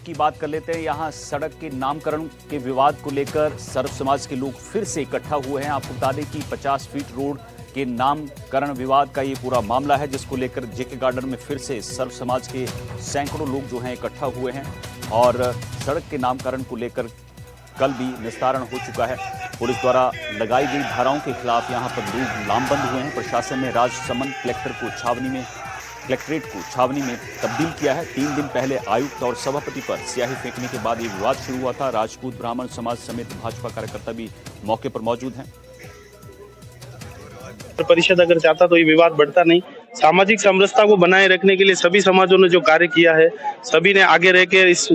की बात कर लेते हैं। यहाँ सड़क के नामकरण के विवाद को लेकर सर्व समाज के लोग फिर से इकट्ठा हुए हैं। आपको बता दें कि 50 फीट रोड के नामकरण विवाद का ये पूरा मामला है, जिसको लेकर जेके गार्डन में फिर से सर्व समाज के सैकड़ों लोग जो हैं इकट्ठा हुए हैं और सड़क के नामकरण को लेकर कल भी निस्तारण हो चुका है। पुलिस द्वारा लगाई गई धाराओं के खिलाफ यहाँ पर लोग लामबंद हुए हैं। प्रशासन ने राजसमंद कलेक्ट्रेट को छावनी में तब्दील किया है। 3 दिन पहले आयुक्त और सभापति पर स्याही फेंकने के बाद ये विवाद शुरू हुआ था। राजपूत ब्राह्मण समाज समेत भाजपा कार्यकर्ता भी मौके पर मौजूद हैं। परिषद अगर चाहता तो ये विवाद बढ़ता नहीं। सामाजिक समरसता को बनाए रखने के लिए सभी समाजों ने जो कार्य किया है, सभी ने आगे रहकर इस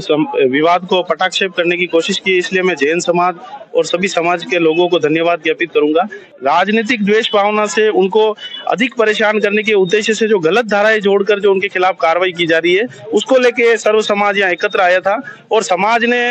विवाद को पटाक्षेप करने की कोशिश की। इसलिए मैं जैन समाज और सभी समाज के लोगों को धन्यवाद ज्ञापित करूंगा। राजनीतिक द्वेष भावना से उनको अधिक परेशान करने के उद्देश्य से जो गलत धाराएं जोड़कर जो उनके खिलाफ कार्रवाई की जा रही है, उसको लेके सर्व समाज यहाँ एकत्र आया था और समाज ने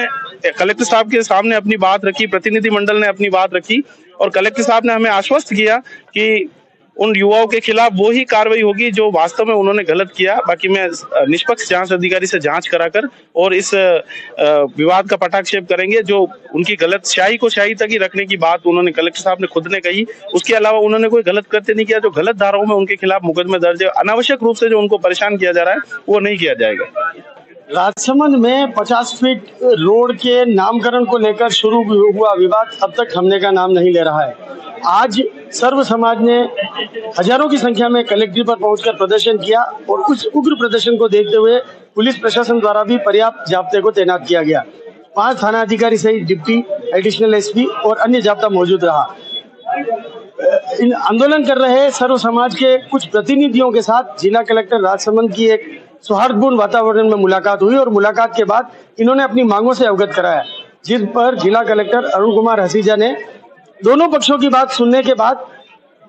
कलेक्टर साहब के सामने अपनी बात रखी, प्रतिनिधि मंडल ने अपनी बात रखी और कलेक्टर साहब ने हमें आश्वस्त किया कि उन युवाओं के खिलाफ वो ही कार्रवाई होगी जो वास्तव में उन्होंने गलत किया। बाकी मैं निष्पक्ष जांच अधिकारी से जांच कराकर और इस विवाद का पटाक्षेप करेंगे। जो उनकी गलत स्याही को स्याही तक ही रखने की बात उन्होंने कलेक्टर साहब ने खुद ने कही, उसके अलावा उन्होंने कोई गलत कृत्य नहीं किया। जो गलत धाराओं में उनके खिलाफ मुकदमे दर्ज है, अनावश्यक रूप से जो उनको परेशान किया जा रहा है वो नहीं किया जाएगा। राजसमंद में 50 फीट रोड के नामकरण को लेकर शुरू हुआ विवाद अब तक थमने का नाम नहीं ले रहा है। आज सर्व समाज ने हजारों की संख्या में कलेक्ट्रेट पर पहुंचकर प्रदर्शन किया और उस उग्र प्रदर्शन को देखते हुए पुलिस प्रशासन द्वारा भी पर्याप्त जाब्ते को तैनात किया गया। 5 थाना अधिकारी सहित डिप्टी, एडिशनल एसपी और अन्य जाब्ता मौजूद रहा। इन आंदोलन कर रहे सर्व समाज के कुछ प्रतिनिधियों के साथ जिला कलेक्टर राजसमंद की एक सौहार्दपूर्ण वातावरण में मुलाकात हुई और मुलाकात के बाद इन्होंने अपनी मांगों से अवगत कराया, जिस पर जिला कलेक्टर अरुण कुमार हसीजा ने दोनों पक्षों की बात सुनने के बाद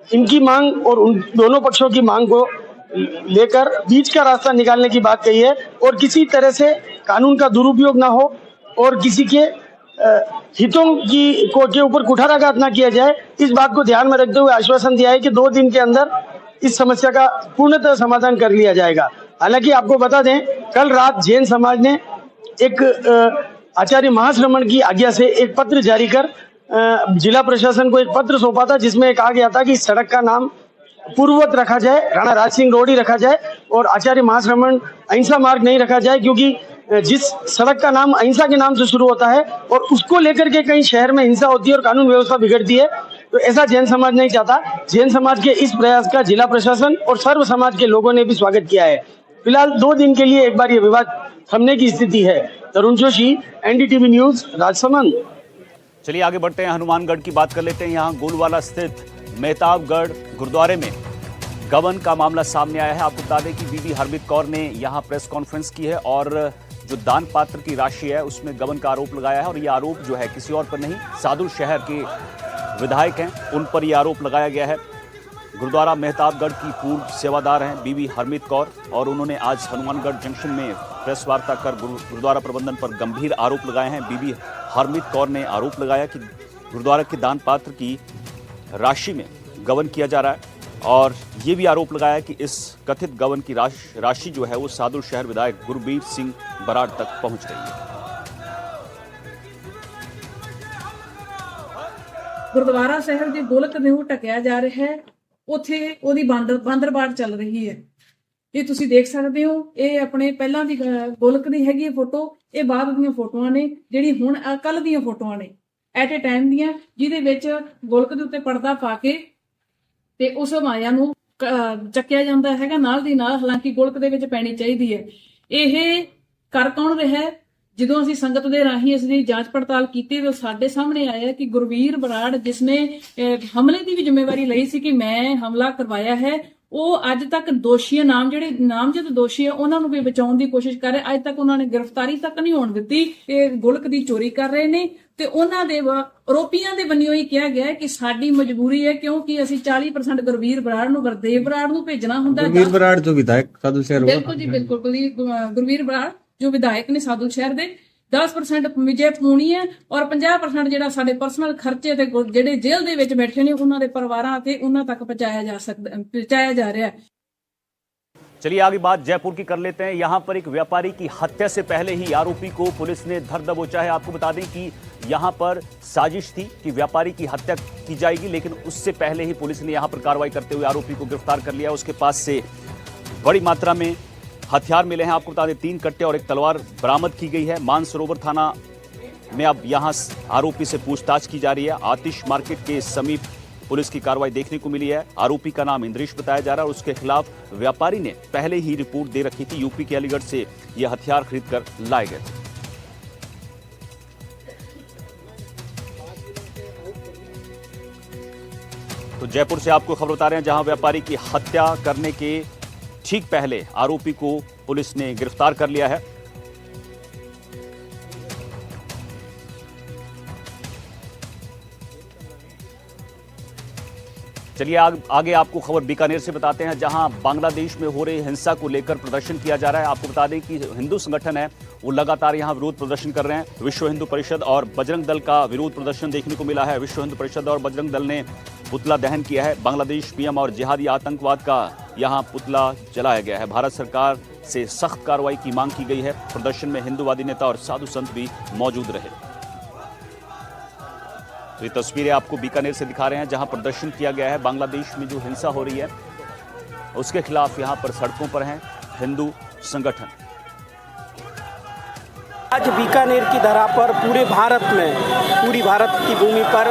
इनकी मांग और उन दोनों पक्षों की मांग को लेकर बीच का रास्ता निकालने की बात कही है और किसी तरह से कानून का दुरुपयोग ना हो और किसी के हितों के ऊपर कुठाराघात ना किया जाए, इस बात को ध्यान में रखते हुए आश्वासन दिया है कि 2 दिन के अंदर इस समस्या का पूर्णतः समाधान कर लिया जाएगा। हालांकि आपको बता दें, कल रात जैन समाज ने एक आचार्य महाश्रमण की आज्ञा से एक पत्र जारी कर जिला प्रशासन को एक पत्र सौंपा था, जिसमें कहा गया था कि सड़क का नाम पूर्ववत रखा जाए, राणा राज सिंह रोड ही रखा जाए और आचार्य महाश्रमण अहिंसा मार्ग नहीं रखा जाए, क्योंकि जिस सड़क का नाम अहिंसा के नाम से शुरू होता है और उसको लेकर के कहीं शहर में हिंसा होती है और कानून व्यवस्था बिगड़ती है, तो ऐसा जैन समाज नहीं चाहता। जैन समाज के इस प्रयास का जिला प्रशासन और सर्व समाज के लोगों ने भी स्वागत किया है। फिलहाल 2 दिन के लिए एक बार ये विवाद थमने की स्थिति है। तरुण जोशी, एनडीटीवी न्यूज, राजसमंद। चलिए आगे बढ़ते हैं, हनुमानगढ़ की बात कर लेते हैं। यहाँ गोलवाला स्थित मेहताबगढ़ गुरुद्वारे में गबन का मामला सामने आया है। आपको बता दें कि बीबी हरमीत कौर ने यहाँ प्रेस कॉन्फ्रेंस की है और जो दान पात्र की राशि है उसमें गबन का आरोप लगाया है और ये आरोप जो है किसी और पर नहीं, सादुल शहर के विधायक हैं उन पर यह आरोप लगाया गया है। गुरुद्वारा मेहताबगढ़ की पूर्व सेवादार हैं बीबी हरमीत कौर और उन्होंने आज हनुमानगढ़ जंक्शन में प्रेस वार्ता कर गुरुद्वारा प्रबंधन पर गंभीर आरोप लगाए हैं। बीबी हरमीत कौर ने आरोप लगाया कि गुरुद्वारा के दान पात्र की राशि में गबन किया जा रहा है और ये भी आरोप लगाया कि इस कथित गबन की राशि जो है वो सादुल शहर विधायक गुरबीर सिंह बराड़ तक पहुंच रही है। ਗੁਰਦੁਆਰਾ ਸਾਹਿਬ ਦੀ ਗੋਲਕ ਨੂੰ ਢਕਿਆ ਜਾ ਰਿਹਾ ਹੈ, ਉੱਥੇ ਉਹਦੀ ਬਾਂਦਰਬਾੜ ਚੱਲ ਰਹੀ ਹੈ। ਇਹ ਤੁਸੀਂ ਦੇਖ ਸਕਦੇ ਹੋ, ਇਹ ਆਪਣੇ ਪਹਿਲਾਂ ਦੀ ਗੋਲਕ ਦੀ ਹੈਗੀ ਫੋਟੋ, ਇਹ ਬਾਅਦ ਦੀਆਂ ਫੋਟੋਆਂ ਨੇ, ਜਿਹੜੀ ਹੁਣ ਕੱਲ ਦੀਆਂ ਫੋਟੋਆਂ ਨੇ ਐਟ ਏ ਟਾਈਮ ਦੀਆਂ, ਜਿਹਦੇ ਵਿੱਚ ਗੋਲਕ ਦੇ ਉੱਤੇ ਪਰਦਾ ਪਾ ਕੇ ਤੇ ਉਸ ਮਾਇਆ ਨੂੰ ਚੱਕਿਆ ਜਾਂਦਾ ਹੈਗਾ ਨਾਲ ਦੀ ਨਾਲ, ਹਾਲਾਂਕਿ ਗੋਲਕ ਦੇ ਵਿੱਚ ਪੈਣੀ ਚਾਹੀਦੀ ਹੈ। ਇਹ ਕਰ ਕੌਣ ਰਿਹਾ ਹੈ? ਜਦੋਂ ਅਸੀਂ ਸੰਗਤ ਦੇ ਰਾਹੀਂ ਇਸ ਦੀ ਜਾਂਚ ਪੜਤਾਲ ਕੀਤੀ ਤਾਂ ਸਾਡੇ ਸਾਹਮਣੇ ਆਇਆ ਕਿ ਗੁਰਵੀਰ ਬਰਾੜ, ਜਿਸਨੇ ਹਮਲੇ ਦੀ ਵੀ ਜ਼ਿੰਮੇਵਾਰੀ ਲਈ ਸੀ ਕਿ ਮੈਂ ਹਮਲਾ ਕਰਵਾਇਆ ਹੈ, ਉਹ ਅੱਜ ਤੱਕ ਦੋਸ਼ੀਆਂ ਜਿਹੜੇ ਨਾਮਜ਼ਦ ਦੋਸ਼ੀ ਆ ਉਹਨਾਂ ਨੂੰ ਵੀ ਬਚਾਉਣ ਦੀ ਕੋਸ਼ਿਸ਼ ਕਰ ਰਹੇ। ਅੱਜ ਤੱਕ ਉਹਨਾਂ ਨੇ ਗ੍ਰਿਫਤਾਰੀ ਤੱਕ ਨਹੀਂ ਹੋਣ ਦਿੱਤੀ। ਇਹ ਗੋਲਕ ਦੀ ਚੋਰੀ ਕਰ ਰਹੇ ਨੇ ਤੇ ਉਹਨਾਂ ਦੇ ਆਰੋਪੀਆਂ ਦੇ ਬੰਨਿਓ ਹੀ ਕਿਹਾ ਗਿਆ ਕਿ ਸਾਡੀ ਮਜਬੂਰੀ ਹੈ, ਕਿਉਂਕਿ ਅਸੀਂ 40% ਗੁਰਵੀਰ ਬਰਾੜ ਨੂੰ, ਗੁਰਦੇਵ ਬਰਾੜ ਨੂੰ ਭੇਜਣਾ ਹੁੰਦਾ। ਗੁਰਵੀਰ ਬਰਾੜ ਜੋ ਵਿਧਾਇਕ ਸਾਧੂ ਸ਼ਹਿਰ, ਬਿਲਕੁਲ ਜੀ ਬਿਲਕੁਲ, ਗੁਰਵੀਰ ਬਰਾੜ ਜੋ ਵਿਧਾਇਕ ਨੇ ਸਾਧੂ ਸ਼ਹਿਰ ਦੇ, 10% ਵਿਜੇ ਪੂਣੀ ਹੈ ਔਰ 50% ਜਿਹੜਾ ਸਾਡੇ ਪਰਸਨਲ ਖਰਚੇ ਤੇ ਜਿਹੜੇ ਜੇਲ੍ਹ ਦੇ ਵਿੱਚ ਬੈਠੇ ਨੇ ਉਹਨਾਂ ਦੇ ਪਰਿਵਾਰਾਂ ਤੇ ਉਹਨਾਂ ਤੱਕ ਪਹੁੰਚਾਇਆ ਜਾ ਰਿਹਾ ਹੈ। चलिए आगे बात जयपुर की कर लेते हैं। यहां पर एक व्यापारी की हत्या से पहले ही आरोपी को पुलिस ने धर दबोचा है। आपको बता दें कि यहां पर साजिश थी कि व्यापारी की हत्या की जाएगी, लेकिन उससे पहले ही पुलिस ने यहां पर कार्रवाई करते हुए आरोपी को गिरफ्तार कर लिया। उसके पास से बड़ी मात्रा में हथियार मिले हैं। आपको बता दें 3 कट्टे और एक तलवार बरामद की गई है। मानसरोवर थाना में अब यहां आरोपी से पूछताछ की जा रही है। आतिश मार्केट के समीप पुलिस की कार्रवाई देखने को मिली है। आरोपी का नाम इंद्रेश बताया जा रहा है और उसके खिलाफ व्यापारी ने पहले ही रिपोर्ट दे रखी थी। यूपी के अलीगढ़ से यह हथियार खरीद कर लाए गए थे। तो जयपुर से आपको खबर बता रहे हैं, जहां व्यापारी की हत्या करने के ठीक पहले आरोपी को पुलिस ने गिरफ्तार कर लिया है। चलिए आगे आपको खबर बीकानेर से बताते हैं, जहां बांग्लादेश में हो रही हिंसा को लेकर प्रदर्शन किया जा रहा है। आपको बता दें कि हिंदू संगठन है वो लगातार यहां विरोध प्रदर्शन कर रहे हैं। विश्व हिंदू परिषद और बजरंग दल का विरोध प्रदर्शन देखने को मिला है। विश्व हिंदू परिषद और बजरंग दल ने पुतला दहन किया है। बांग्लादेश पीएम और जिहादी आतंकवाद का यहां पुतला जलाया गया है। भारत सरकार से सख्त कार्रवाई की मांग की गई है। प्रदर्शन में हिंदूवादी नेता और साधु संत भी मौजूद रहे। तो ये तस्वीरें आपको बीकानेर से दिखा रहे हैं, जहां प्रदर्शन किया गया है। बांग्लादेश में जो हिंसा हो रही है उसके खिलाफ यहां पर सड़कों पर हैं हिंदू संगठन। आज बीकानेर की धरा पर पूरी भारत की भूमि पर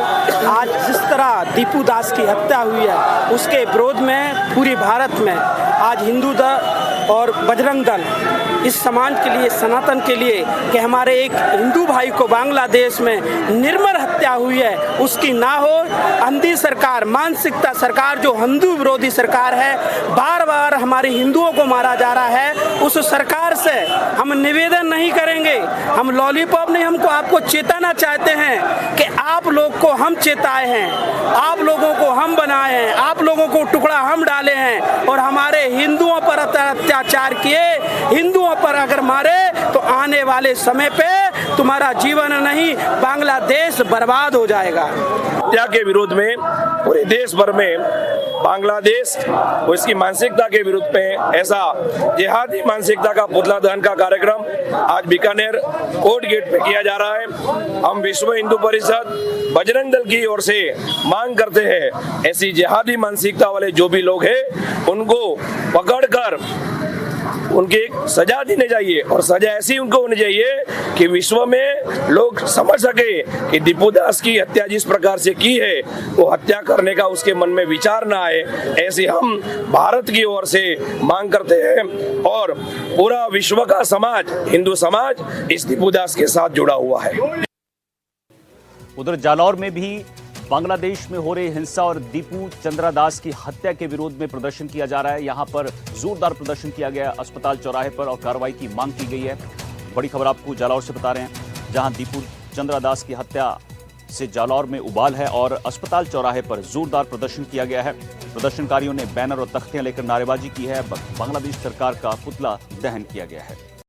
आज जिस तरह दीपू दास की हत्या हुई है, उसके विरोध में पूरी भारत में आज हिंदू दल और बजरंग दल इस समाज के लिए, सनातन के लिए कि हमारे एक हिंदू भाई को बांग्लादेश में निर्मम हत्या हुई है, उसकी ना हो। अंधी सरकार, मानसिकता सरकार, जो हिंदू विरोधी सरकार है, बार बार हमारे हिंदुओं को मारा जा रहा है, उस सरकार से हम निवेदन नहीं करेंगे, हम लॉलीपॉप नहीं, हमको आपको चेताना चाहते हैं कि आप लोग को हम चेताए हैं, आप लोगों को हम बनाए हैं, आप लोगों को टुकड़ा हम डाले हैं और हमारे हिंदुओं पर अत्याचार किए, हिंदुओं पर अगर मारे तो आने वाले समय पे तुम्हारा जीवन नहीं, बांग्लादेश बर्बाद हो जाएगा। हत्या के विरोध में पूरे देश भर में बांग्लादेश और इसकी मानसिकता के विरुद्ध में ऐसा जिहादी मानसिकता का पुतला दहन का कार्यक्रम आज बीकानेर कोर्ट गेट पे किया जा रहा है। हम विश्व हिंदू परिषद बजरंग दल की ओर से मांग करते हैं, ऐसी जिहादी मानसिकता वाले जो भी लोग हैं उनको पकड़कर उनकी एक सजा देनी चाहिए और सजा ऐसी उनको होनी चाहिए कि विश्व में लोग समझ सके कि दीपू दास की हत्या जिस प्रकार से की है वो हत्या करने का उसके मन में विचार ना आए। ऐसे हम भारत की ओर से मांग करते हैं और पूरा विश्व का समाज, हिंदू समाज इस दीपू दास के साथ जुड़ा हुआ है। उधर जालौर में भी बांग्लादेश में हो रही हिंसा और दीपू चंद्रा दास की हत्या के विरोध में प्रदर्शन किया जा रहा है। यहां पर जोरदार प्रदर्शन किया गया अस्पताल चौराहे पर और कार्रवाई की मांग की गई है। बड़ी खबर आपको जालौर से बता रहे हैं, जहां दीपू चंद्रा दास की हत्या से जालौर में उबाल है और अस्पताल चौराहे पर जोरदार प्रदर्शन किया गया है। प्रदर्शनकारियों ने बैनर और तख्तियां लेकर नारेबाजी की है। बांग्लादेश सरकार का पुतला दहन किया गया है।